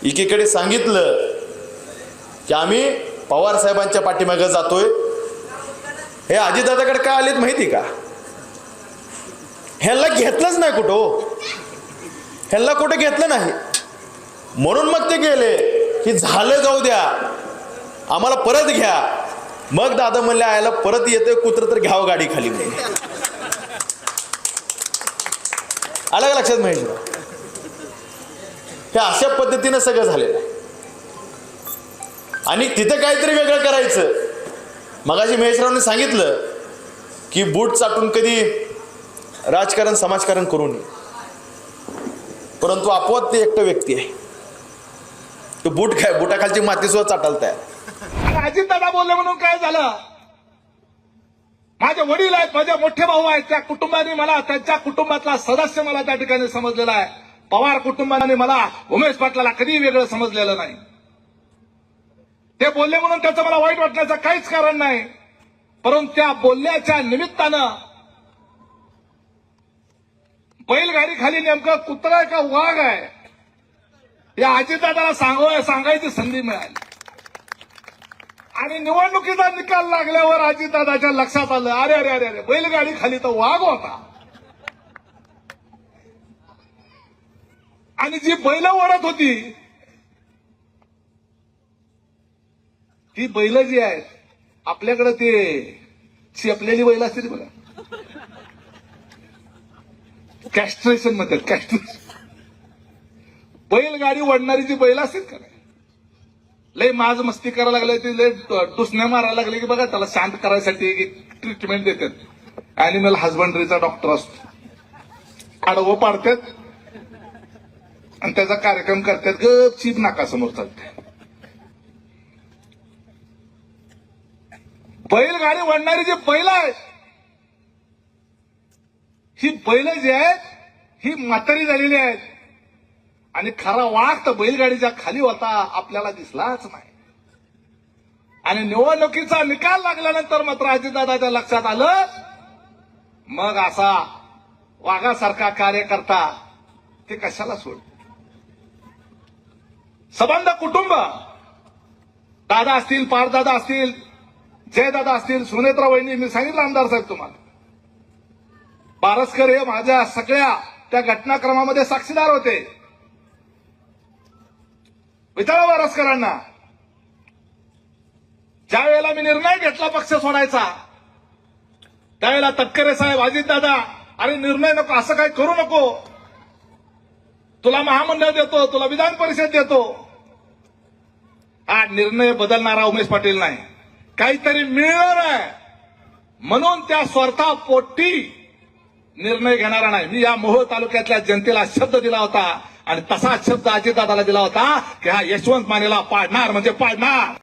एकीकडे सांगितलं की आम्ही पवार साहेबांच्या पाठीमागे जातोय, हे अजितदादाकडे का आलेत माहिती का? ह्यांना घेतलंच नाही कुठं, ह्यांना कुठं घेतलं नाही, म्हणून मग ते गेले की झालं जाऊ द्या, आम्हाला परत घ्या. मग दादा म्हणले आयला परत येतोय कुत्र तर घ्यावं गाडी खाली. आलं का लक्षात महेश? हे अशा पद्धतीनं सगळं झालेलं आहे. आणि तिथे काहीतरी वेगळं करायचं. मगाशी महेशरावने सांगितलं की बूट चाटून कधी राजकारण समाजकारण करू नये, परंतु आपोआप ते एकटं व्यक्ती आहे. तो बूट काय, बुटाखालची माती सुद्धा चाटालता आहे. अजितदादा बोलले म्हणून काय झालं? माझे वडील आहेत, माझे मोठे भाऊ आहेत, त्या कुटुंबाने मला, त्यांच्या कुटुंबातला सदस्य मला त्या ठिकाणी समजलेला आहे. पवार कुटुंबाने मला, उमेश पाटलाला कधी वेगळं समजलेलं नाही. ते बोलले म्हणून त्याचं मला वाईट वाटण्याचं काहीच कारण नाही, परंतु त्या बोलण्याच्या निमित्तानं बैलगाडी खाली नेमकं कुत्रा आहे का वाघ आहे या अजितदादाला सांगायची संधी मिळाली. आणि निवडणुकीचा निकाल लागल्यावर अजितदादाच्या लक्षात आलं, अरे अरे अरे अरे बैलगाडी खाली तर वाघ होता. आणि जी बैल ओढत होती ती बैल जी आहेत आपल्याकडे, ते शेपलेली बैल असतील बघा, कॅस्ट्रेशन मध्ये कॅस्ट्रेशन, बैलगाडी ओढणारी जी बैल असतील का, लय माज मस्ती करायला लागले, ते लय टुसण्या मारायला लागले की बघा त्याला शांत करायसाठी एक ट्रीटमेंट देतात. अॅनिमल हजबंडरीचा डॉक्टर असतो, आडवं पाडतात आणि त्याचा कार्यक्रम करतात, गपचीप नाकासमोर चालते. बैलगाडी ओढणारी जी बैल आहेत, ही बैल जी आहेत ही म्हातारी झालेली आहेत. आणि खरा वाघ तर बैलगाडीच्या खाली होता, आपल्याला दिसलाच नाही. आणि निवडणुकीचा निकाल लागल्यानंतर मात्र अजितदादाच्या लक्षात आलं, मग असा वाघासारखा कार्यकर्ता ते कशाला सोड. संबंध कुटुंब, दादा असतील, पारदादा असतील, जयदादा असतील, सुनेत्रा वहिनी, मी सांगितलं आमदार साहेब तुम्हाला, बारसकर हे माझ्या सगळ्या त्या घटनाक्रमामध्ये साक्षीदार होते. विचारा बारसकरांना, ज्या वेळेला मी निर्णय घेतला पक्ष सोडायचा, त्यावेळेला तटकरे साहेब, अजितदादा, अरे निर्णय नको, असं काही करू नको, तुला महामंडळ देतो, तुला विधान परिषद देतो. हा निर्णय बदलणारा उमेश पाटील नाही, काहीतरी मिळणार आहे म्हणून त्या स्वार्थापोटी निर्णय घेणारा नाही. मी या मोहोळ तालुक्यातल्या जनतेला शब्द दिला होता आणि तसा शब्द अजितदादाला दिला होता की हा यशवंत मानेला पाडणार म्हणजे पाडणार.